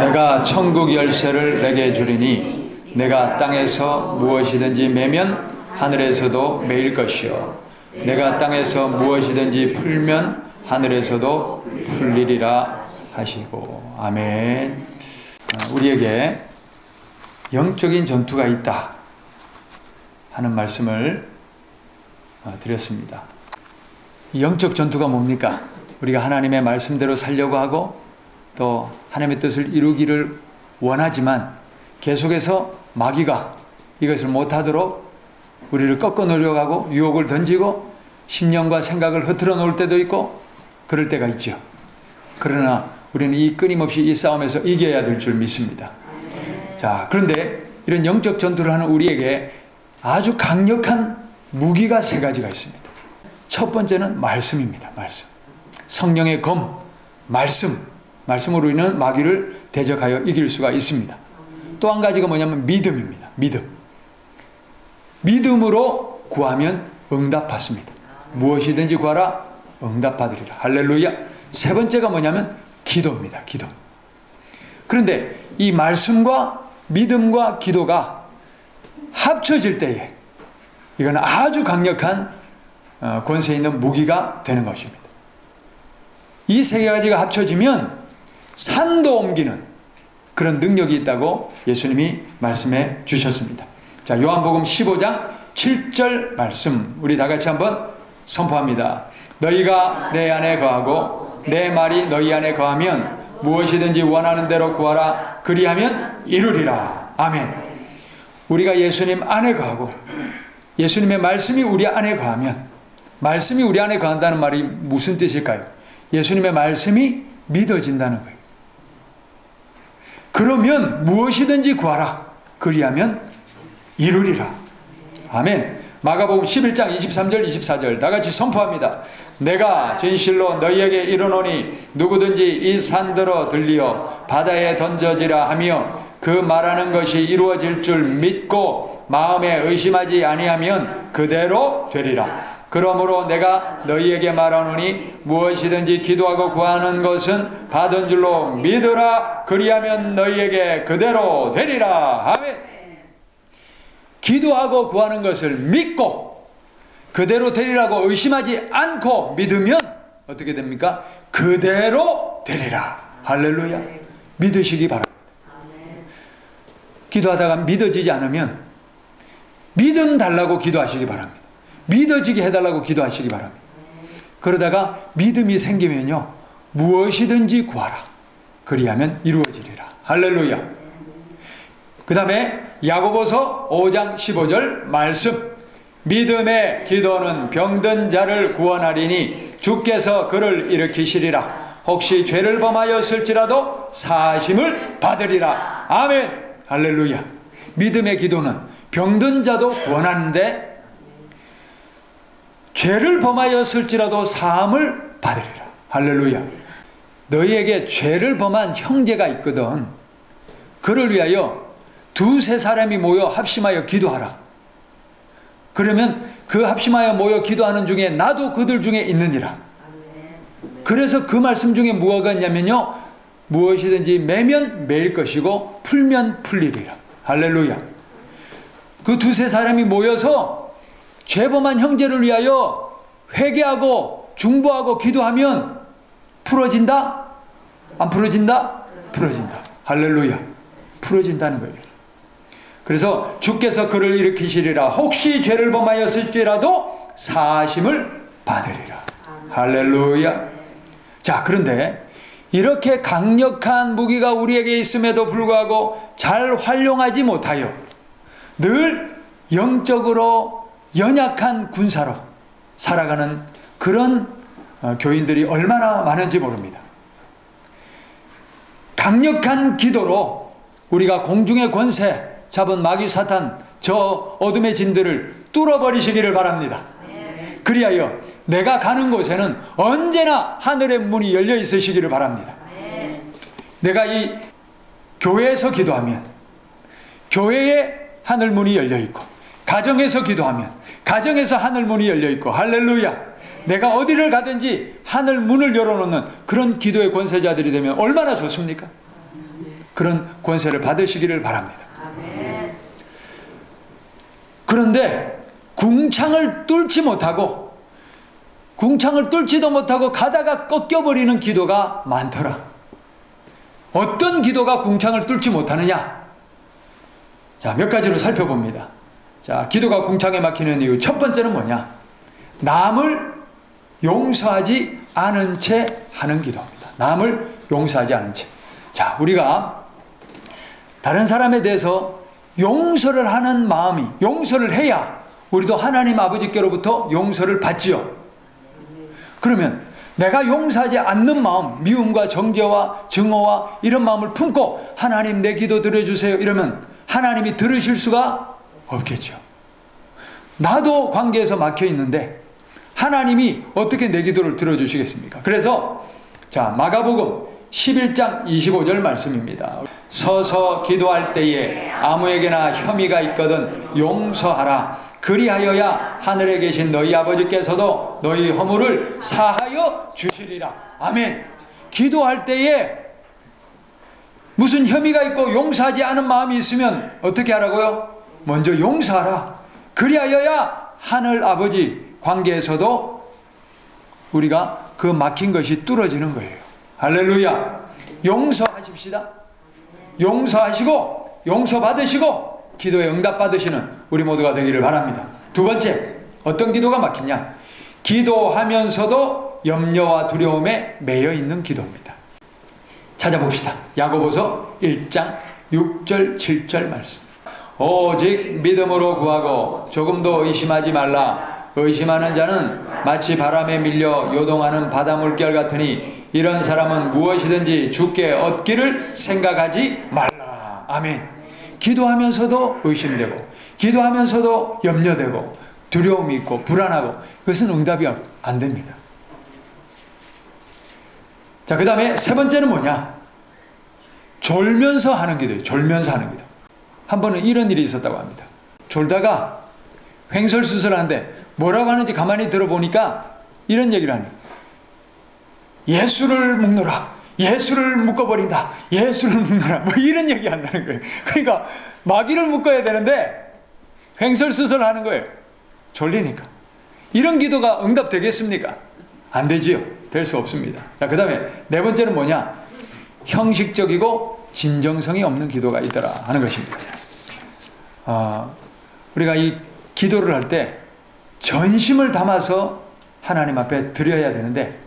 내가 천국 열쇠를 내게 주리니 내가 땅에서 무엇이든지 매면 하늘에서도 매일 것이요 내가 땅에서 무엇이든지 풀면 하늘에서도 풀리리라 하시고. 아멘. 우리에게 영적인 전투가 있다 하는 말씀을 드렸습니다. 영적 전투가 뭡니까? 우리가 하나님의 말씀대로 살려고 하고 또 하나님의 뜻을 이루기를 원하지만 계속해서 마귀가 이것을 못하도록 우리를 꺾어 놓으려고 하고 유혹을 던지고 심령과 생각을 흐트러 놓을 때도 있고 그럴 때가 있죠. 그러나 우리는 이 끊임없이 이 싸움에서 이겨야 될 줄 믿습니다. 자, 그런데 이런 영적 전투를 하는 우리에게 아주 강력한 무기가 세 가지가 있습니다. 첫 번째는 말씀입니다. 말씀. 성령의 검, 말씀으로 우리는 마귀를 대적하여 이길 수가 있습니다. 또 한 가지가 뭐냐면 믿음입니다. 믿음으로 구하면 응답받습니다. 무엇이든지 구하라 응답받으리라. 할렐루야. 세 번째가 뭐냐면 기도입니다. 기도. 그런데 이 말씀과 믿음과 기도가 합쳐질 때에 이건 아주 강력한 권세 있는 무기가 되는 것입니다. 이 세 가지가 합쳐지면 산도 옮기는 그런 능력이 있다고 예수님이 말씀해 주셨습니다. 자, 요한복음 15장 7절 말씀 우리 다 같이 한번 선포합니다. 너희가 내 안에 거하고 내 말이 너희 안에 거하면 무엇이든지 원하는 대로 구하라 그리하면 이루리라. 아멘. 우리가 예수님 안에 거하고 예수님의 말씀이 우리 안에 거하면, 말씀이 우리 안에 거한다는 말이 무슨 뜻일까요? 예수님의 말씀이 믿어진다는 거예요. 그러면 무엇이든지 구하라 그리하면 이루리라. 아멘. 마가복음 11장 23절 24절 다 같이 선포합니다. 내가 진실로 너희에게 이르노니 누구든지 이 산더러 들리어 바다에 던져지라 하며 그 말하는 것이 이루어질 줄 믿고 마음에 의심하지 아니하면 그대로 되리라. 그러므로 내가 너희에게 말하노니 무엇이든지 기도하고 구하는 것은 받은 줄로 믿으라. 그리하면 너희에게 그대로 되리라. 아멘. 기도하고 구하는 것을 믿고 그대로 되리라고 의심하지 않고 믿으면 어떻게 됩니까? 그대로 되리라. 할렐루야. 믿으시기 바랍니다. 기도하다가 믿어지지 않으면 믿음 달라고 기도하시기 바랍니다. 믿어지게 해달라고 기도하시기 바랍니다. 그러다가 믿음이 생기면요 무엇이든지 구하라 그리하면 이루어지리라. 할렐루야. 그 다음에 야고보서 5장 15절 말씀. 믿음의 기도는 병든 자를 구원하리니 주께서 그를 일으키시리라. 혹시 죄를 범하였을지라도 사심을 받으리라. 아멘. 할렐루야. 믿음의 기도는 병든 자도 구원하는데 죄를 범하였을지라도 사함을 받으리라. 할렐루야. 너희에게 죄를 범한 형제가 있거든. 그를 위하여 두세 사람이 모여 합심하여 기도하라. 그러면 그 합심하여 모여 기도하는 중에 나도 그들 중에 있느니라. 그래서 그 말씀 중에 무엇가 있냐면요 무엇이든지 매면 매일 것이고 풀면 풀리리라. 할렐루야. 그 두세 사람이 모여서 죄범한 형제를 위하여 회개하고 중보하고 기도하면 풀어진다? 안 풀어진다? 풀어진다. 할렐루야. 풀어진다는 거예요. 그래서 주께서 그를 일으키시리라. 혹시 죄를 범하였을지라도 사심을 받으리라. 할렐루야. 자, 그런데 이렇게 강력한 무기가 우리에게 있음에도 불구하고 잘 활용하지 못하여 늘 영적으로 연약한 군사로 살아가는 그런 교인들이 얼마나 많은지 모릅니다. 강력한 기도로 우리가 공중의 권세 잡은 마귀 사탄 저 어둠의 진들을 뚫어버리시기를 바랍니다. 그리하여 내가 가는 곳에는 언제나 하늘의 문이 열려 있으시기를 바랍니다. 내가 이 교회에서 기도하면 교회에 하늘 문이 열려 있고 가정에서 기도하면 가정에서 하늘 문이 열려 있고 할렐루야. 내가 어디를 가든지 하늘 문을 열어놓는 그런 기도의 권세자들이 되면 얼마나 좋습니까? 그런 권세를 받으시기를 바랍니다. 그런데 궁창을 뚫지도 못하고 가다가 꺾여버리는 기도가 많더라. 어떤 기도가 궁창을 뚫지 못하느냐? 자, 몇 가지로 살펴봅니다. 자, 기도가 궁창에 막히는 이유 첫 번째는 뭐냐? 남을 용서하지 않은 채 하는 기도입니다. 남을 용서하지 않은 채. 자, 우리가 다른 사람에 대해서 용서를 하는 마음이, 용서를 해야 우리도 하나님 아버지께로부터 용서를 받지요. 그러면 내가 용서하지 않는 마음, 미움과 정죄와 증오와 이런 마음을 품고 하나님 내 기도 들어주세요 이러면 하나님이 들으실 수가 없겠죠. 나도 관계에서 막혀 있는데 하나님이 어떻게 내 기도를 들어주시겠습니까? 그래서 자, 마가복음 11장 25절 말씀입니다. 서서 기도할 때에 아무에게나 혐의가 있거든 용서하라. 그리하여야 하늘에 계신 너희 아버지께서도 너희 허물을 사하여 주시리라. 아멘. 기도할 때에 무슨 혐의가 있고 용서하지 않은 마음이 있으면 어떻게 하라고요? 먼저 용서하라. 그리하여야 하늘 아버지 관계에서도 우리가 그 막힌 것이 뚫어지는 거예요. 할렐루야. 용서하십시다. 용서하시고 용서받으시고 기도에 응답받으시는 우리 모두가 되기를 바랍니다. 두 번째, 어떤 기도가 막히냐? 기도하면서도 염려와 두려움에 매여 있는 기도입니다. 찾아봅시다. 야고보서 1장 6절 7절 말씀. 오직 믿음으로 구하고 조금도 의심하지 말라. 의심하는 자는 마치 바람에 밀려 요동하는 바닷물결 같으니 이런 사람은 무엇이든지 주께 얻기를 생각하지 말라. 아멘. 기도하면서도 의심되고 기도하면서도 염려되고 두려움이 있고 불안하고 그것은 응답이 안 됩니다. 자, 그 다음에 세 번째는 뭐냐? 졸면서 하는 기도예요. 졸면서 하는 기도. 한 번은 이런 일이 있었다고 합니다. 졸다가 횡설수설하는데 뭐라고 하는지 가만히 들어보니까 이런 얘기를 하는 거예요. 예수를 묶노라. 예수를 묶어버린다. 예수를 묶노라. 뭐 이런 얘기 한다는 거예요. 그러니까 마귀를 묶어야 되는데 횡설수설하는 거예요. 졸리니까. 이런 기도가 응답되겠습니까? 안 되지요. 될 수 없습니다. 자, 그 다음에 네 번째는 뭐냐? 형식적이고 진정성이 없는 기도가 있더라 하는 것입니다. 우리가 이 기도를 할 때 전심을 담아서 하나님 앞에 드려야 되는데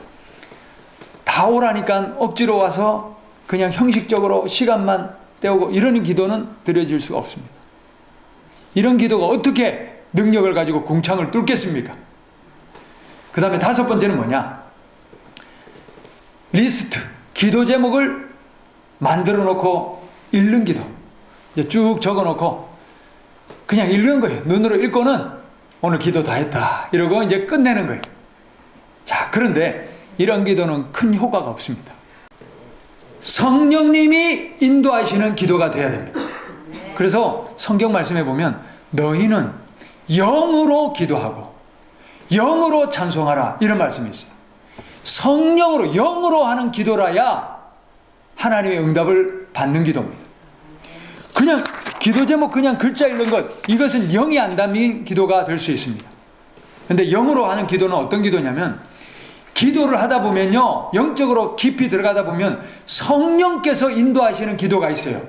다 오라니까 억지로 와서 그냥 형식적으로 시간만 때우고 이러는 기도는 드려질 수가 없습니다. 이런 기도가 어떻게 능력을 가지고 궁창을 뚫겠습니까? 그 다음에 다섯 번째는 뭐냐? 리스트, 기도 제목을 만들어 놓고 읽는 기도. 이제 쭉 적어 놓고 그냥 읽는 거예요. 눈으로 읽고는 오늘 기도 다 했다 이러고 이제 끝내는 거예요. 자, 그런데 이런 기도는 큰 효과가 없습니다. 성령님이 인도하시는 기도가 돼야 됩니다. 그래서 성경 말씀에 보면 너희는 영으로 기도하고 영으로 찬송하라 이런 말씀이 있어요. 성령으로 영으로 하는 기도라야 하나님의 응답을 받는 기도입니다. 그냥 기도 제목 그냥 글자 읽는 것, 이것은 영이 안 담긴 기도가 될 수 있습니다. 그런데 영으로 하는 기도는 어떤 기도냐면 기도를 하다 보면요, 영적으로 깊이 들어가다 보면 성령께서 인도하시는 기도가 있어요.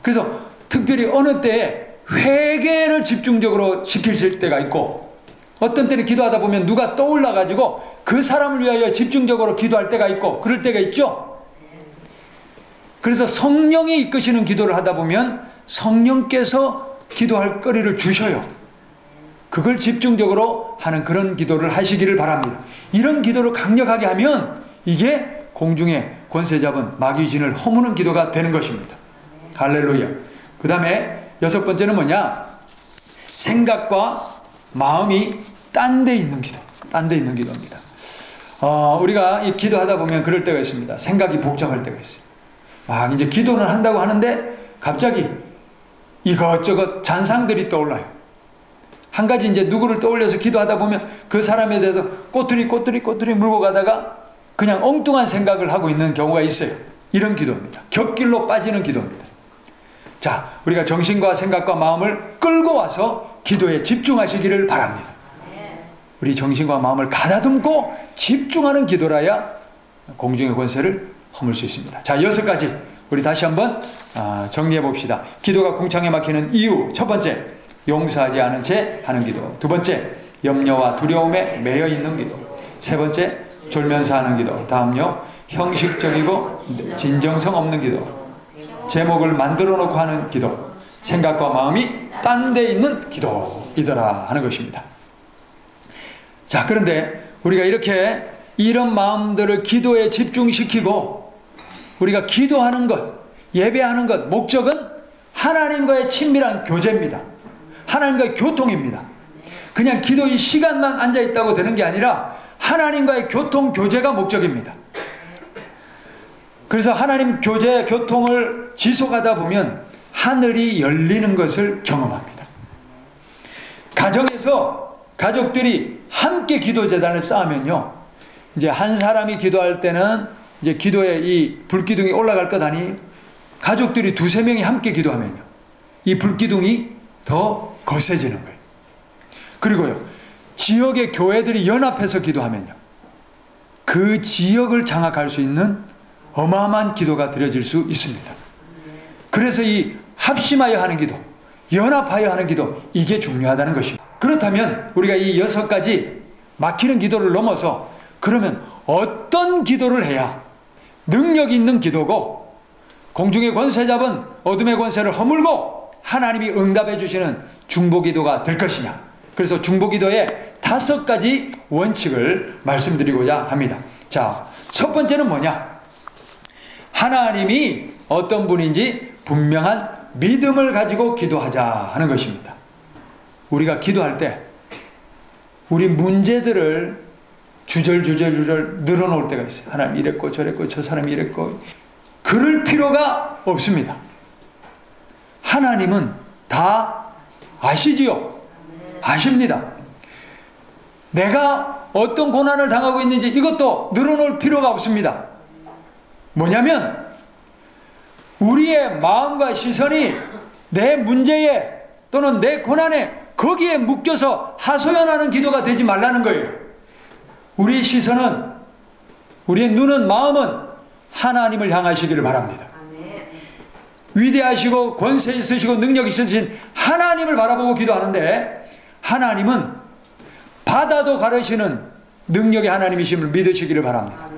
그래서 특별히 어느 때에 회개를 집중적으로 시키실 때가 있고 어떤 때는 기도하다 보면 누가 떠올라 가지고 그 사람을 위하여 집중적으로 기도할 때가 있고 그럴 때가 있죠. 그래서 성령이 이끄시는 기도를 하다 보면 성령께서 기도할 거리를 주셔요. 그걸 집중적으로 하는 그런 기도를 하시기를 바랍니다. 이런 기도를 강력하게 하면 이게 공중에 권세 잡은 마귀진을 허무는 기도가 되는 것입니다. 할렐루야. 그 다음에 여섯 번째는 뭐냐? 생각과 마음이 딴 데 있는 기도. 딴 데 있는 기도입니다. 우리가 이 기도하다 보면 그럴 때가 있습니다. 생각이 복잡할 때가 있어요. 막 이제 기도는 한다고 하는데 갑자기 이것저것 잔상들이 떠올라요. 한 가지 이제 누구를 떠올려서 기도하다 보면 그 사람에 대해서 꼬투리 물고 가다가 그냥 엉뚱한 생각을 하고 있는 경우가 있어요. 이런 기도입니다. 곁길로 빠지는 기도입니다. 자, 우리가 정신과 생각과 마음을 끌고 와서 기도에 집중하시기를 바랍니다. 우리 정신과 마음을 가다듬고 집중하는 기도라야 공중의 권세를 허물 수 있습니다. 자, 6가지 우리 다시 한번 정리해 봅시다. 기도가 궁창에 막히는 이유. 첫 번째, 용서하지 않은 채 하는 기도. 두 번째, 염려와 두려움에 매여 있는 기도. 세 번째, 졸면서 하는 기도. 다음요, 형식적이고 진정성 없는 기도. 제목을 만들어 놓고 하는 기도. 생각과 마음이 딴 데 있는 기도이더라 하는 것입니다. 자, 그런데 우리가 이렇게 이런 마음들을 기도에 집중시키고 우리가 기도하는 것, 예배하는 것, 목적은 하나님과의 친밀한 교제입니다. 하나님과의 교통입니다. 그냥 기도의 시간만 앉아있다고 되는 게 아니라 하나님과의 교통, 교제가 목적입니다. 그래서 하나님 교제, 교통을 지속하다 보면 하늘이 열리는 것을 경험합니다. 가정에서 가족들이 함께 기도재단을 쌓으면요, 이제 한 사람이 기도할 때는 이제 기도에 이 불기둥이 올라갈 것 아니, 가족들이 두세 명이 함께 기도하면요, 이 불기둥이 더 거세지는 거예요. 그리고요, 지역의 교회들이 연합해서 기도하면요, 그 지역을 장악할 수 있는 어마어마한 기도가 드려질 수 있습니다. 그래서 이 합심하여 하는 기도, 연합하여 하는 기도, 이게 중요하다는 것입니다. 그렇다면 우리가 이 6가지 막히는 기도를 넘어서 그러면 어떤 기도를 해야 능력 있는 기도고 공중의 권세 잡은 어둠의 권세를 허물고 하나님이 응답해 주시는 중보기도가 될 것이냐. 그래서 중보기도의 5가지 원칙을 말씀드리고자 합니다. 자, 첫 번째는 뭐냐? 하나님이 어떤 분인지 분명한 믿음을 가지고 기도하자 하는 것입니다. 우리가 기도할 때 우리 문제들을 주절주절 늘어놓을 때가 있어요. 하나님 이랬고 저랬고 저 사람이 이랬고, 그럴 필요가 없습니다. 하나님은 다 아시지요. 아십니다. 내가 어떤 고난을 당하고 있는지 이것도 늘어놓을 필요가 없습니다. 뭐냐면 우리의 마음과 시선이 내 문제에 또는 내 고난에 거기에 묶여서 하소연하는 기도가 되지 말라는 거예요. 우리의 시선은, 우리의 눈은, 마음은 하나님을 향하시기를 바랍니다. 위대하시고 권세 있으시고 능력 있으신 하나님을 바라보고 기도하는데, 하나님은 바다도 가르시는 능력의 하나님이심을 믿으시기를 바랍니다.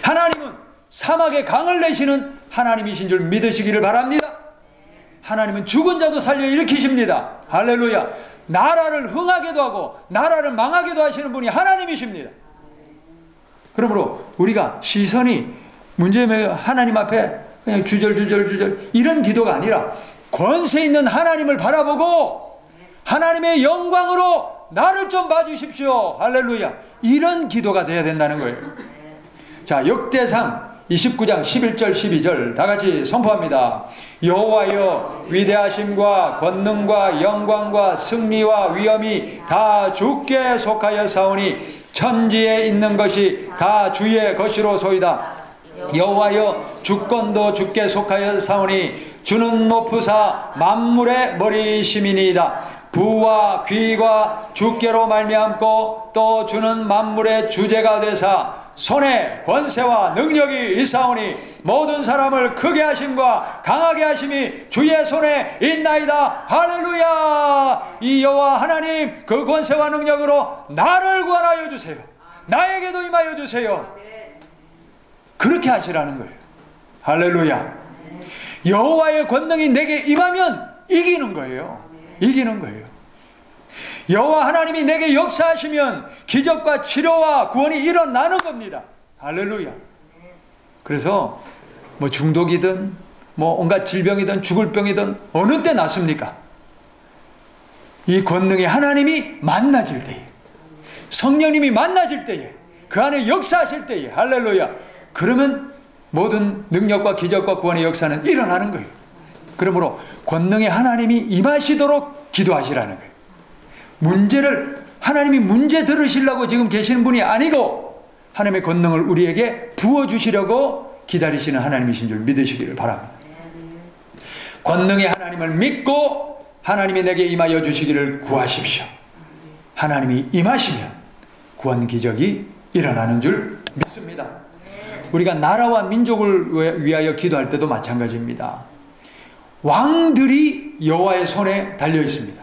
하나님은 사막에 강을 내시는 하나님이신 줄 믿으시기를 바랍니다. 하나님은 죽은 자도 살려 일으키십니다. 할렐루야. 나라를 흥하게도 하고 나라를 망하게도 하시는 분이 하나님이십니다. 그러므로 우리가 시선이 문제면 하나님 앞에 그냥 주절 이런 기도가 아니라 권세 있는 하나님을 바라보고 하나님의 영광으로 나를 좀 봐주십시오. 할렐루야. 이런 기도가 돼야 된다는 거예요. 자, 역대상 29장 11절 12절 다 같이 선포합니다. 여호와여, 위대하심과 권능과 영광과 승리와 위엄이 다 주께 속하여 사오니 천지에 있는 것이 다 주의 것이로소이다. 여호와여, 주권도 주께 속하여 사오니 주는 높으사 만물의 머리심이니이다. 부와 귀가 주께로 말미암고 또 주는 만물의 주제가 되사 손에 권세와 능력이 있사오니 모든 사람을 크게 하심과 강하게 하심이 주의 손에 있나이다. 할렐루야. 이 여호와 하나님 그 권세와 능력으로 나를 구원하여 주세요. 나에게도 임하여 주세요. 그렇게 하시라는 거예요. 할렐루야. 여호와의 권능이 내게 임하면 이기는 거예요. 이기는 거예요. 여호와 하나님이 내게 역사하시면 기적과 치료와 구원이 일어나는 겁니다. 할렐루야. 그래서 뭐 중독이든 뭐 온갖 질병이든 죽을 병이든 어느 때 낫습니까? 이 권능의 하나님이 만나질 때에, 성령님이 만나질 때에, 그 안에 역사하실 때에, 할렐루야. 그러면 모든 능력과 기적과 구원의 역사는 일어나는 거예요. 그러므로 권능의 하나님이 임하시도록 기도하시라는 거예요. 문제를, 하나님이 문제 들으시려고 지금 계시는 분이 아니고 하나님의 권능을 우리에게 부어주시려고 기다리시는 하나님이신 줄 믿으시기를 바랍니다. 권능의 하나님을 믿고 하나님이 내게 임하여 주시기를 구하십시오. 하나님이 임하시면 구원 기적이 일어나는 줄 믿습니다. 우리가 나라와 민족을 위하여 기도할 때도 마찬가지입니다. 왕들이 여호와의 손에 달려 있습니다.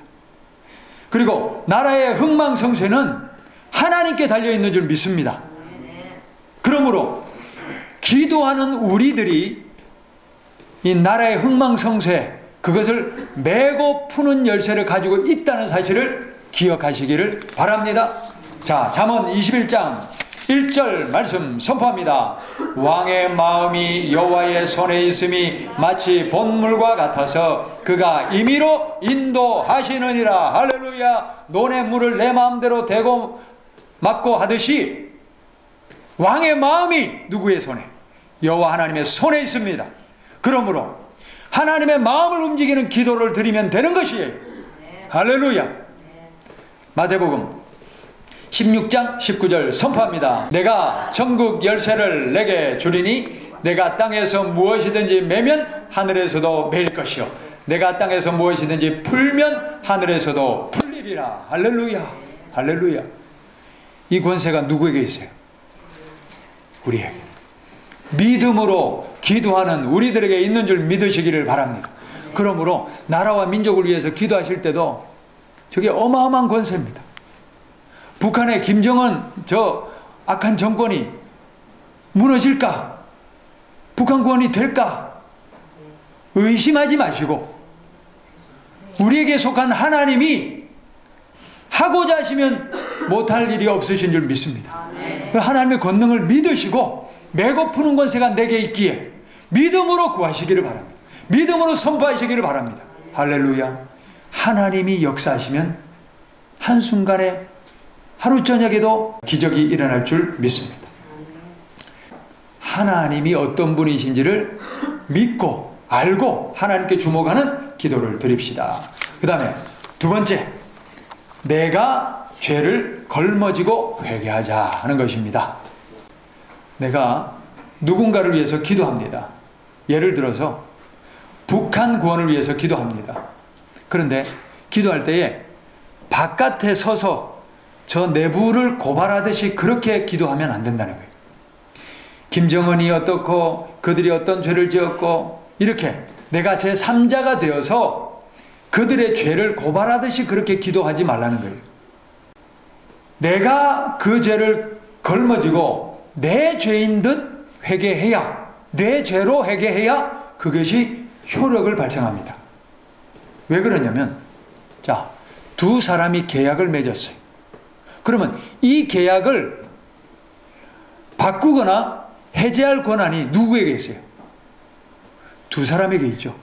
그리고 나라의 흥망성쇠는 하나님께 달려 있는 줄 믿습니다. 그러므로 기도하는 우리들이 이 나라의 흥망성쇠, 그것을 메고 푸는 열쇠를 가지고 있다는 사실을 기억하시기를 바랍니다. 자, 잠언 21장 1절 말씀 선포합니다. 왕의 마음이 여호와의 손에 있음이 마치 본물과 같아서 그가 임의로 인도하시느니라. 할렐루야. 논의 물을 내 마음대로 대고 맞고 하듯이 왕의 마음이 누구의 손에? 여호와 하나님의 손에 있습니다. 그러므로 하나님의 마음을 움직이는 기도를 드리면 되는 것이에요. 할렐루야. 마태복음 16장 19절 선포합니다. 내가 전국 열쇠를 내게 주리니 내가 땅에서 무엇이든지 매면 하늘에서도 매일 것이요 내가 땅에서 무엇이든지 풀면 하늘에서도 풀리리라. 할렐루야. 할렐루야. 이 권세가 누구에게 있어요? 우리에게. 믿음으로 기도하는 우리들에게 있는 줄 믿으시기를 바랍니다. 그러므로 나라와 민족을 위해서 기도하실 때도 저게 어마어마한 권세입니다. 북한의 김정은 저 악한 정권이 무너질까? 북한 구원이 될까? 의심하지 마시고 우리에게 속한 하나님이 하고자 하시면 못할 일이 없으신 줄 믿습니다. 하나님의 권능을 믿으시고 메고 푸는 권세가 내게 있기에 믿음으로 구하시기를 바랍니다. 믿음으로 선포하시기를 바랍니다. 할렐루야. 하나님이 역사하시면 한순간에 하루 저녁에도 기적이 일어날 줄 믿습니다. 하나님이 어떤 분이신지를 믿고 알고 하나님께 주목하는 기도를 드립시다. 그 다음에 두 번째, 내가 죄를 걸머지고 회개하자 하는 것입니다. 내가 누군가를 위해서 기도합니다. 예를 들어서 북한 구원을 위해서 기도합니다. 그런데 기도할 때에 바깥에 서서 저 내부를 고발하듯이 그렇게 기도하면 안 된다는 거예요. 김정은이 어떻고 그들이 어떤 죄를 지었고 이렇게 내가 제3자가 되어서 그들의 죄를 고발하듯이 그렇게 기도하지 말라는 거예요. 내가 그 죄를 걸머지고 내 죄인 듯 회개해야, 내 죄로 회개해야 그것이 효력을 발생합니다. 왜 그러냐면, 자, 두 사람이 계약을 맺었어요. 그러면 이 계약을 바꾸거나 해제할 권한이 누구에게 있어요? 두 사람에게 있죠.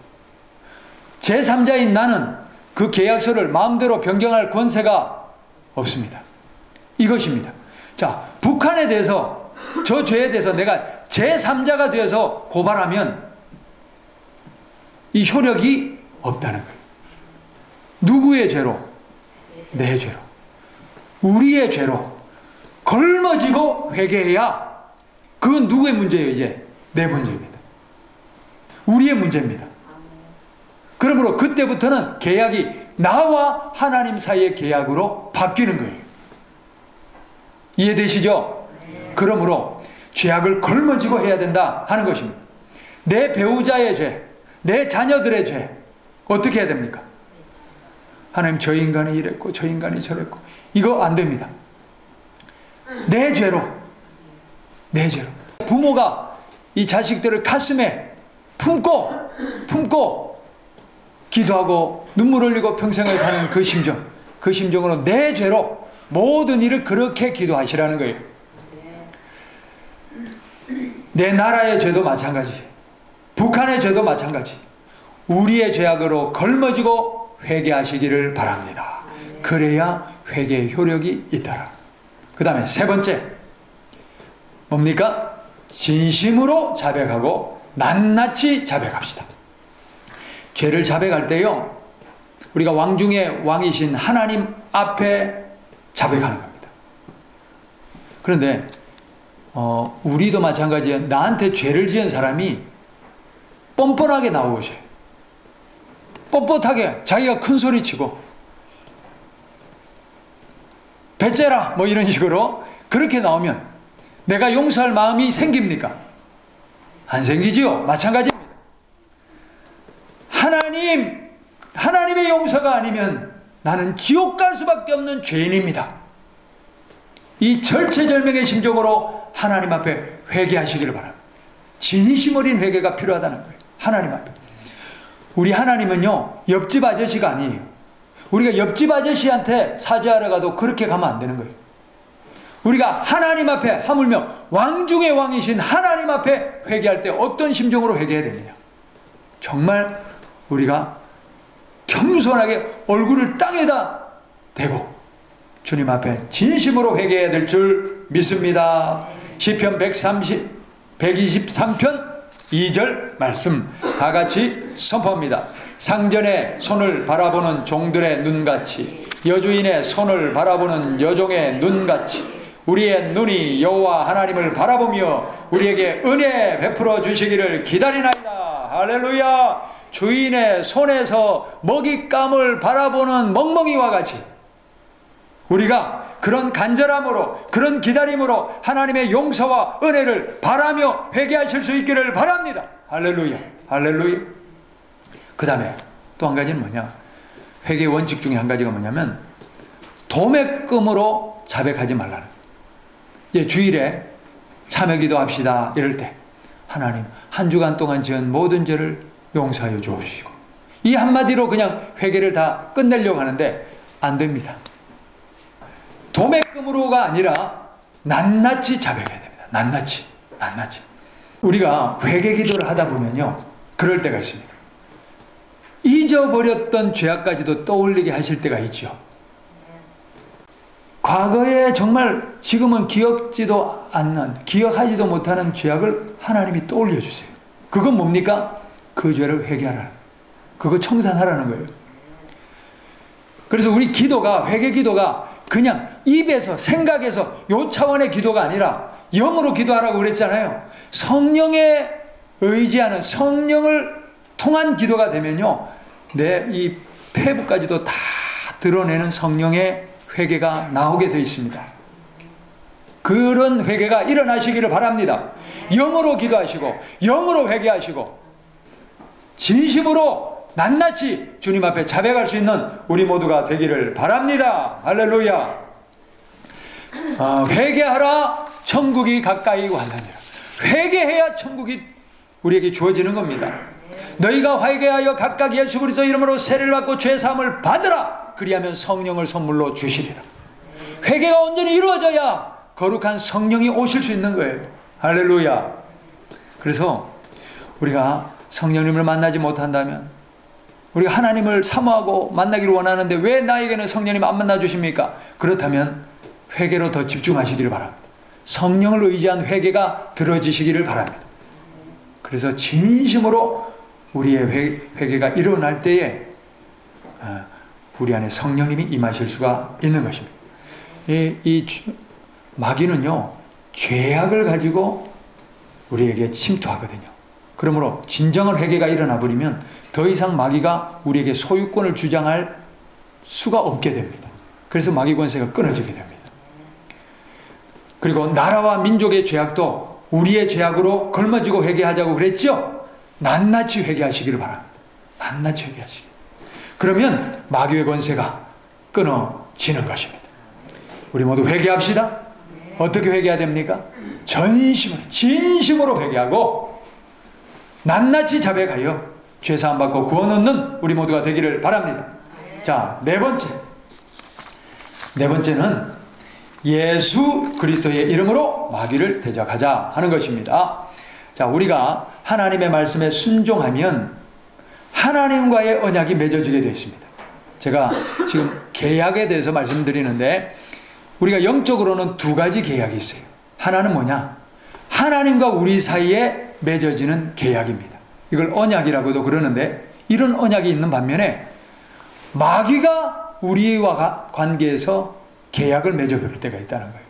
제3자인 나는 그 계약서를 마음대로 변경할 권세가 없습니다. 이것입니다. 자, 북한에 대해서, 저 죄에 대해서 내가 제3자가 되어서 고발하면 이 효력이 없다는 거예요. 누구의 죄로? 내 죄로. 우리의 죄로 걸머지고 회개해야, 그건 누구의 문제예요? 이제 내 문제입니다. 우리의 문제입니다. 그러므로 그때부터는 계약이 나와 하나님 사이의 계약으로 바뀌는 거예요. 이해되시죠? 그러므로 죄악을 걸머지고 해야 된다 하는 것입니다. 내 배우자의 죄, 내 자녀들의 죄, 어떻게 해야 됩니까? 하나님, 저 인간이 이랬고 저 인간이 저랬고, 이거 안 됩니다. 내 죄로, 내 죄로. 부모가 이 자식들을 가슴에 품고 기도하고 눈물 흘리고 평생을 사는 그 심정, 그 심정으로 내 죄로 모든 일을 그렇게 기도하시라는 거예요. 내 나라의 죄도 마찬가지, 북한의 죄도 마찬가지, 우리의 죄악으로 걸머지고 회개하시기를 바랍니다. 그래야 회개의 효력이 있더라. 그 다음에 세 번째, 뭡니까? 진심으로 자백하고 낱낱이 자백합시다. 죄를 자백할 때요, 우리가 왕 중에 왕이신 하나님 앞에 자백하는 겁니다. 그런데 우리도 마찬가지예요. 나한테 죄를 지은 사람이 뻔뻔하게 나오셔요. 뻣뻣하게 자기가 큰 소리 치고 배째라 뭐 이런 식으로 그렇게 나오면 내가 용서할 마음이 생깁니까? 안 생기지요. 마찬가지입니다. 하나님의 용서가 아니면 나는 지옥 갈 수밖에 없는 죄인입니다. 이 절체절명의 심정으로 하나님 앞에 회개하시기를 바랍니다. 진심 어린 회개가 필요하다는 거예요. 하나님 앞에. 우리 하나님은요, 옆집 아저씨가 아니에요. 우리가 옆집 아저씨한테 사죄하러 가도 그렇게 가면 안 되는 거예요. 우리가 하나님 앞에, 하물며 왕 중의 왕이신 하나님 앞에 회개할 때 어떤 심정으로 회개해야 되느냐. 정말 우리가 겸손하게 얼굴을 땅에다 대고 주님 앞에 진심으로 회개해야 될 줄 믿습니다. 시편 123편 2절 말씀 다 같이 선포합니다. 상전의 손을 바라보는 종들의 눈같이, 여주인의 손을 바라보는 여종의 눈같이 우리의 눈이 여호와 하나님을 바라보며 우리에게 은혜 베풀어 주시기를 기다리나이다. 할렐루야. 주인의 손에서 먹잇감을 바라보는 멍멍이와 같이 우리가 그런 간절함으로, 그런 기다림으로 하나님의 용서와 은혜를 바라며 회개하실 수 있기를 바랍니다. 할렐루야. 할렐루야. 그 다음에 또 한 가지는 뭐냐, 회개 원칙 중에 한 가지가 뭐냐면 도매금으로 자백하지 말라는. 이제 주일에 참회기도 합시다 이럴 때 하나님 한 주간 동안 지은 모든 죄를 용서하여 주옵시고, 이 한마디로 그냥 회개를 다 끝내려고 하는데 안 됩니다. 도매금으로가 아니라 낱낱이 자백해야 됩니다. 낱낱이. 우리가 회개 기도를 하다 보면요, 그럴 때가 있습니다. 잊어버렸던 죄악까지도 떠올리게 하실 때가 있죠. 과거에 정말 지금은 기억지도 않는, 기억하지도 못하는 죄악을 하나님이 떠올려 주세요. 그건 뭡니까? 그 죄를 회개하라는, 그거 청산하라는 거예요. 그래서 우리 기도가, 회개 기도가 그냥 입에서, 생각에서 요 차원의 기도가 아니라 영으로 기도하라고 그랬잖아요. 성령에 의지하는, 성령을 통한 기도가 되면요, 내 이 폐부까지도 다 드러내는 성령의 회개가 나오게 되어 있습니다. 그런 회개가 일어나시기를 바랍니다. 영으로 기도하시고 영으로 회개하시고 진심으로 낱낱이 주님 앞에 자백할 수 있는 우리 모두가 되기를 바랍니다. 할렐루야. 회개하라, 천국이 가까이 왔느니라. 회개해야 천국이 우리에게 주어지는 겁니다. 너희가 회개하여 각각 예수 그리스도 이름으로 세례를 받고 죄사함을 받으라. 그리하면 성령을 선물로 주시리라. 회개가 온전히 이루어져야 거룩한 성령이 오실 수 있는 거예요. 할렐루야. 그래서 우리가 성령님을 만나지 못한다면, 우리가 하나님을 사모하고 만나기를 원하는데 왜 나에게는 성령님 안 만나 주십니까? 그렇다면 회개로 더 집중하시기를 바랍니다. 성령을 의지한 회개가 들어지시기를 바랍니다. 그래서 진심으로 우리의 회개가 일어날 때에 우리 안에 성령님이 임하실 수가 있는 것입니다. 이 마귀는요, 죄악을 가지고 우리에게 침투하거든요. 그러므로 진정한 회개가 일어나 버리면 더 이상 마귀가 우리에게 소유권을 주장할 수가 없게 됩니다. 그래서 마귀 권세가 끊어지게 됩니다. 그리고 나라와 민족의 죄악도 우리의 죄악으로 걸머지고 회개하자고 그랬죠? 낱낱이 회개하시기를 바랍니다. 낱낱이 회개하시기. 그러면 마귀의 권세가 끊어지는 것입니다. 우리 모두 회개합시다. 어떻게 회개해야 됩니까? 전심으로, 진심으로 회개하고 낱낱이 자백하여 죄사함 받고 구원 얻는 우리 모두가 되기를 바랍니다. 자, 네 번째는 예수 그리스도의 이름으로 마귀를 대적하자 하는 것입니다. 자, 우리가 하나님의 말씀에 순종하면 하나님과의 언약이 맺어지게 되어 있습니다. 제가 지금 계약에 대해서 말씀드리는데 우리가 영적으로는 두 가지 계약이 있어요. 하나는 뭐냐? 하나님과 우리 사이에 맺어지는 계약입니다. 이걸 언약이라고도 그러는데, 이런 언약이 있는 반면에 마귀가 우리와 관계에서 계약을 맺어버릴 때가 있다는 거예요.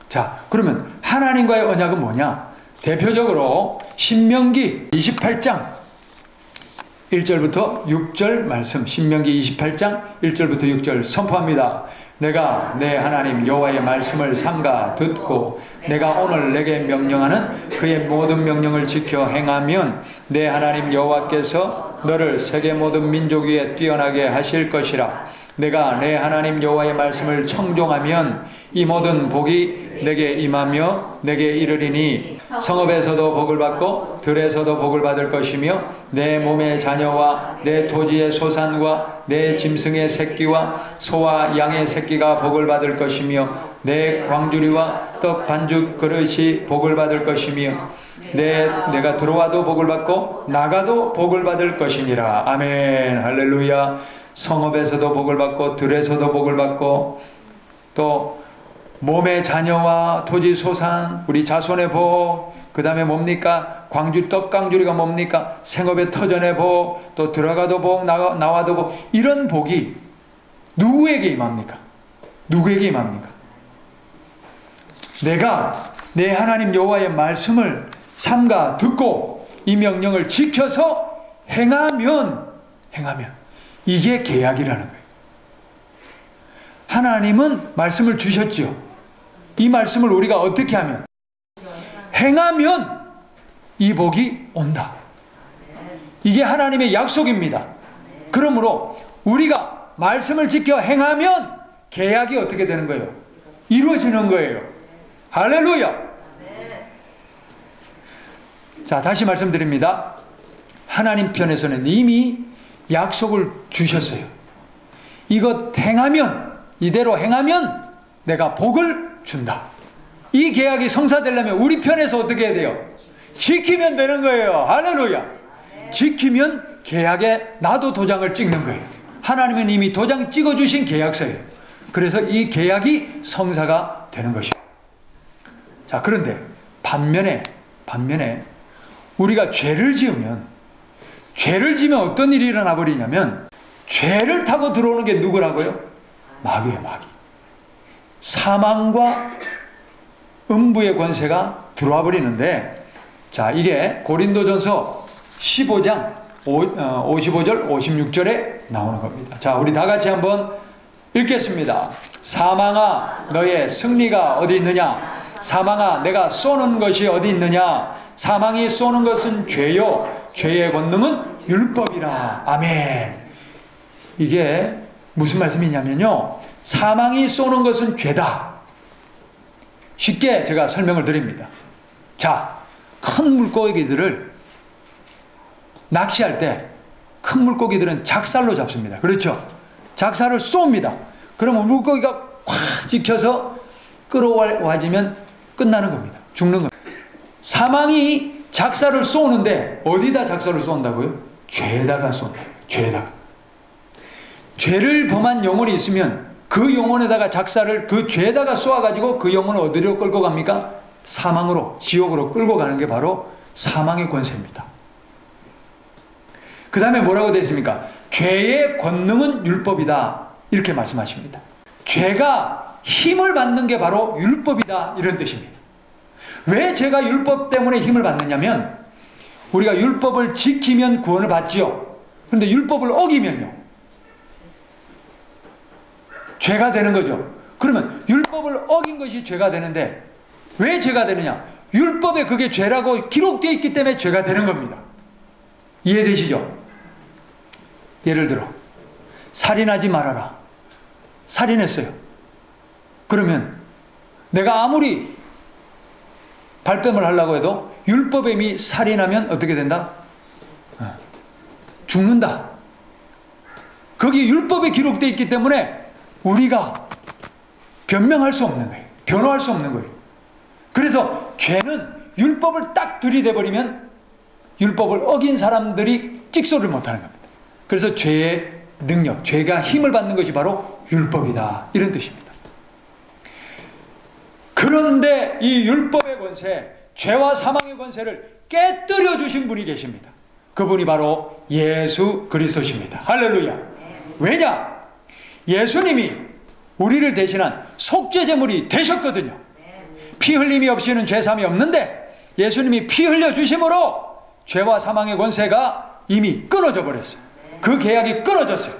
자, 그러면 하나님과의 언약은 뭐냐? 대표적으로 신명기 28장 1절부터 6절 말씀, 신명기 28장 1절부터 6절 선포합니다. 내가 내 하나님 여호와의 말씀을 삼가 듣고 내가 오늘 내게 명령하는 그의 모든 명령을 지켜 행하면 내 하나님 여호와께서 너를 세계 모든 민족 위에 뛰어나게 하실 것이라. 내가 내 하나님 여호와의 말씀을 청종하면 이 모든 복이 내게 임하며 내게 이르리니 성읍에서도 복을 받고 들에서도 복을 받을 것이며 내 몸의 자녀와 내 토지의 소산과 내 짐승의 새끼와 소와 양의 새끼가 복을 받을 것이며 내 광주리와 떡 반죽 그릇이 복을 받을 것이며 내가 들어와도 복을 받고 나가도 복을 받을 것이니라. 아멘. 할렐루야. 성읍에서도 복을 받고 들에서도 복을 받고 또 몸의 자녀와 토지 소산, 우리 자손의 복, 그 다음에 뭡니까? 떡강주리가 뭡니까? 생업의 터전의 복, 또 들어가도 복, 나와도 복. 이런 복이 누구에게 임합니까? 누구에게 임합니까? 내가 내 하나님 여호와의 말씀을 삼가 듣고 이 명령을 지켜서 행하면 이게 계약이라는 거예요. 하나님은 말씀을 주셨죠. 이 말씀을 우리가 어떻게 하면? 행하면 이 복이 온다. 이게 하나님의 약속입니다. 그러므로 우리가 말씀을 지켜 행하면 계약이 어떻게 되는 거예요? 이루어지는 거예요. 할렐루야. 자, 다시 말씀드립니다. 하나님 편에서는 이미 약속을 주셨어요. 이것 행하면, 이대로 행하면 내가 복을 준다. 이 계약이 성사되려면 우리 편에서 어떻게 해야 돼요? 지키면 되는 거예요. 할렐루야. 지키면 계약에 나도 도장을 찍는 거예요. 하나님은 이미 도장 찍어주신 계약서예요. 그래서 이 계약이 성사가 되는 것이에요. 자, 그런데 반면에 우리가 죄를 지으면 어떤 일이 일어나 버리냐면 죄를 타고 들어오는 게 누구라고요? 마귀예요, 마귀. 사망과 음부의 권세가 들어와 버리는데, 자, 이게 고린도전서 15장 55절 56절에 나오는 겁니다. 자, 우리 다 같이 한번 읽겠습니다. 사망아 너의 승리가 어디 있느냐? 사망아 내가 쏘는 것이 어디 있느냐? 사망이 쏘는 것은 죄요 죄의 권능은 율법이라. 아멘. 이게 무슨 말씀이냐면요, 사망이 쏘는 것은 죄다. 쉽게 제가 설명을 드립니다. 자, 큰 물고기들을 낚시할 때 큰 물고기들은 작살로 잡습니다. 그렇죠? 작살을 쏩니다. 그러면 물고기가 콱 찍혀서 끌어와지면 끝나는 겁니다. 죽는 겁니다. 사망이 작살을 쏘는데 어디다 작살을 쏜다고요? 죄에다가 쏜다. 죄에다가. 죄를 범한 영혼이 있으면 그 영혼에다가 작살을 그 죄에다가 쏘아가지고 그 영혼을 어디로 끌고 갑니까? 사망으로, 지옥으로 끌고 가는 게 바로 사망의 권세입니다. 그 다음에 뭐라고 되어 있습니까? 죄의 권능은 율법이다. 이렇게 말씀하십니다. 죄가 힘을 받는 게 바로 율법이다. 이런 뜻입니다. 왜 죄가 율법 때문에 힘을 받느냐면, 우리가 율법을 지키면 구원을 받지요. 그런데 율법을 어기면요, 죄가 되는 거죠. 그러면 율법을 어긴 것이 죄가 되는데 왜 죄가 되느냐? 율법에 그게 죄라고 기록되어 있기 때문에 죄가 되는 겁니다. 이해되시죠? 예를 들어 살인하지 말아라. 살인했어요. 그러면 내가 아무리 발뺌을 하려고 해도 율법에 이미 살인하면 어떻게 된다? 죽는다. 거기 율법에 기록되어 있기 때문에 우리가 변명할 수 없는 거예요. 변호할 수 없는 거예요. 그래서 죄는 율법을 딱 들이대버리면 율법을 어긴 사람들이 찍소리를 못하는 겁니다. 그래서 죄의 능력, 죄가 힘을 받는 것이 바로 율법이다. 이런 뜻입니다. 그런데 이 율법의 권세, 죄와 사망의 권세를 깨뜨려 주신 분이 계십니다. 그분이 바로 예수 그리스도십니다. 할렐루야. 왜냐? 예수님이 우리를 대신한 속죄제물이 되셨거든요. 피 흘림이 없이는 죄사함이 없는데 예수님이 피 흘려주심으로 죄와 사망의 권세가 이미 끊어져 버렸어요. 그 계약이 끊어졌어요.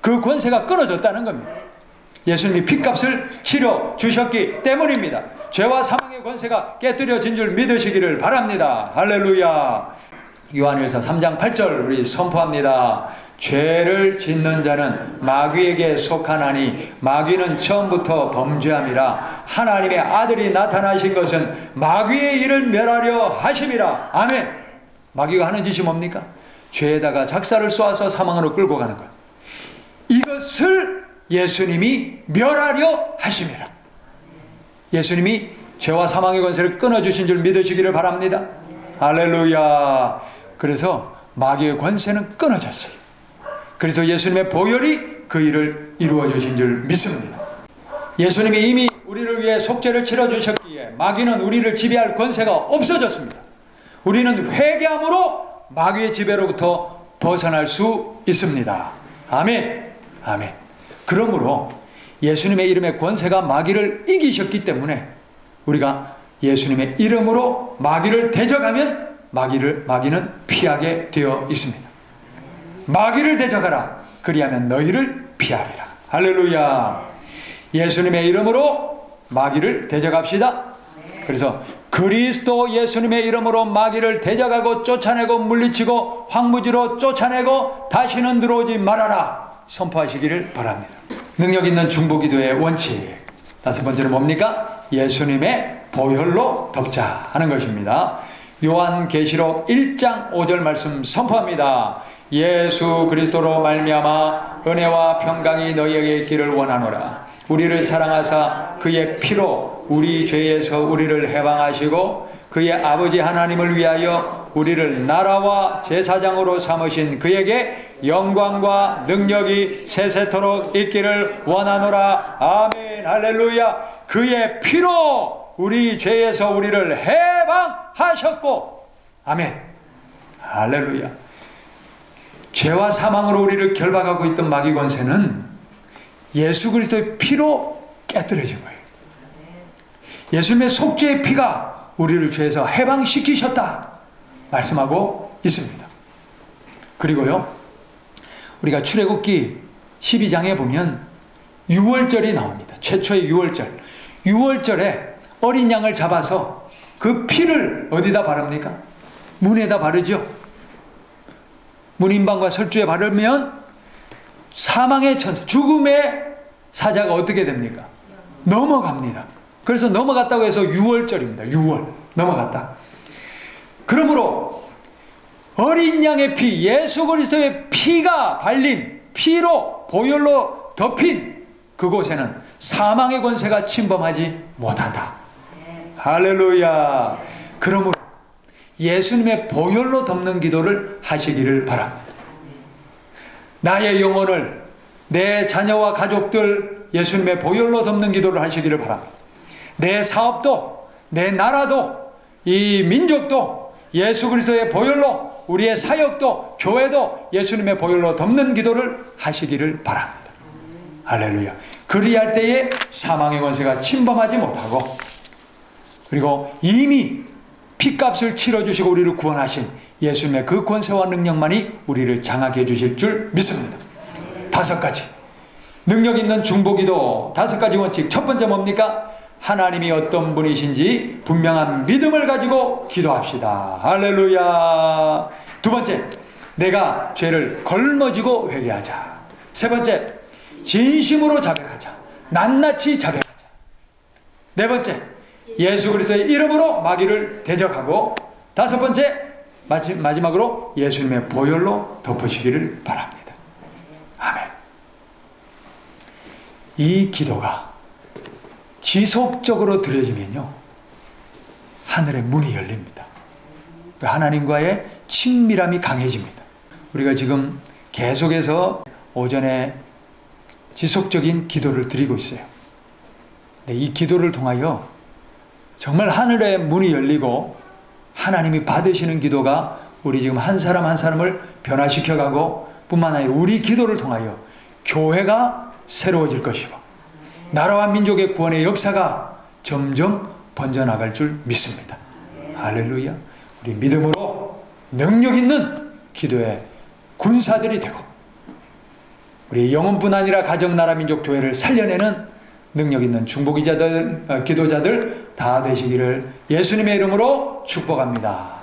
그 권세가 끊어졌다는 겁니다. 예수님이 핏값을 치러 주셨기 때문입니다. 죄와 사망의 권세가 깨뜨려진 줄 믿으시기를 바랍니다. 할렐루야. 요한일서 3장 8절 우리 선포합니다. 죄를 짓는 자는 마귀에게 속하나니 마귀는 처음부터 범죄함이라. 하나님의 아들이 나타나신 것은 마귀의 일을 멸하려 하심이라. 아멘. 마귀가 하는 짓이 뭡니까? 죄에다가 작사를 쏘아서 사망으로 끌고 가는 것. 이것을 예수님이 멸하려 하심이라. 예수님이 죄와 사망의 권세를 끊어주신 줄 믿으시기를 바랍니다. 할렐루야. 그래서 마귀의 권세는 끊어졌어요. 그래서 예수님의 보혈이 그 일을 이루어 주신 줄 믿습니다. 예수님이 이미 우리를 위해 속죄를 치러 주셨기에 마귀는 우리를 지배할 권세가 없어졌습니다. 우리는 회개함으로 마귀의 지배로부터 벗어날 수 있습니다. 아멘. 아멘. 그러므로 예수님의 이름의 권세가 마귀를 이기셨기 때문에 우리가 예수님의 이름으로 마귀를 대적하면 마귀는 피하게 되어 있습니다. 마귀를 대적하라. 그리하면 너희를 피하리라. 할렐루야. 예수님의 이름으로 마귀를 대적합시다. 그래서 그리스도 예수님의 이름으로 마귀를 대적하고 쫓아내고 물리치고 황무지로 쫓아내고 다시는 들어오지 말아라. 선포하시기를 바랍니다. 능력 있는 중보기도의 원칙. 다섯 번째는 뭡니까? 예수님의 보혈로 덮자 하는 것입니다. 요한계시록 1장 5절 말씀 선포합니다. 예수 그리스도로 말미암아 은혜와 평강이 너희에게 있기를 원하노라. 우리를 사랑하사 그의 피로 우리 죄에서 우리를 해방하시고 그의 아버지 하나님을 위하여 우리를 나라와 제사장으로 삼으신 그에게 영광과 능력이 세세토록 있기를 원하노라. 아멘. 할렐루야. 그의 피로 우리 죄에서 우리를 해방하셨고, 아멘. 할렐루야. 죄와 사망으로 우리를 결박하고 있던 마귀 권세는 예수 그리스도의 피로 깨뜨려진 거예요. 예수님의 속죄의 피가 우리를 죄에서 해방시키셨다 말씀하고 있습니다. 그리고요, 우리가 출애굽기 12장에 보면 유월절이 나옵니다. 최초의 유월절. 유월절에 어린 양을 잡아서 그 피를 어디다 바릅니까? 문에다 바르죠. 문인방과 설주에 바르면 사망의 천사, 죽음의 사자가 어떻게 됩니까? 넘어갑니다. 그래서 넘어갔다고 해서 유월절입니다. 유월. 넘어갔다. 그러므로 어린 양의 피, 예수 그리스도의 피가 발린 피로 보혈로 덮인 그곳에는 사망의 권세가 침범하지 못한다. 할렐루야. 그러므로 예수님의 보혈로 덮는 기도를 하시기를 바랍니다. 나의 영혼을, 내 자녀와 가족들 예수님의 보혈로 덮는 기도를 하시기를 바랍니다. 내 사업도, 내 나라도, 이 민족도 예수 그리스도의 보혈로, 우리의 사역도, 교회도 예수님의 보혈로 덮는 기도를 하시기를 바랍니다. 할렐루야. 그리할 때에 사망의 권세가 침범하지 못하고, 그리고 이미 피값을 치러주시고 우리를 구원하신 예수님의 그 권세와 능력만이 우리를 장하게 해주실 줄 믿습니다. 다섯 가지 능력 있는 중보기도, 다섯 가지 원칙. 첫 번째 뭡니까? 하나님이 어떤 분이신지 분명한 믿음을 가지고 기도합시다. 할렐루야. 두 번째, 내가 죄를 걸머지고 회개하자. 세 번째, 진심으로 자백하자. 낱낱이 자백하자. 네 번째, 예수 그리스도의 이름으로 마귀를 대적하고, 다섯 번째, 마지막으로 예수님의 보혈로 덮으시기를 바랍니다. 아멘. 이 기도가 지속적으로 드려지면요, 하늘의 문이 열립니다. 하나님과의 친밀함이 강해집니다. 우리가 지금 계속해서 오전에 지속적인 기도를 드리고 있어요. 네, 이 기도를 통하여 정말 하늘의 문이 열리고 하나님이 받으시는 기도가 우리 지금 한 사람 한 사람을 변화시켜가고, 뿐만 아니라 우리 기도를 통하여 교회가 새로워질 것이고 나라와 민족의 구원의 역사가 점점 번져나갈 줄 믿습니다. 할렐루야. 우리 믿음으로 능력 있는 기도의 군사들이 되고 우리 영혼뿐 아니라 가정, 나라, 민족, 교회를 살려내는 능력 있는 중보기자들, 기도자들 다 되시기를 예수님의 이름으로 축복합니다.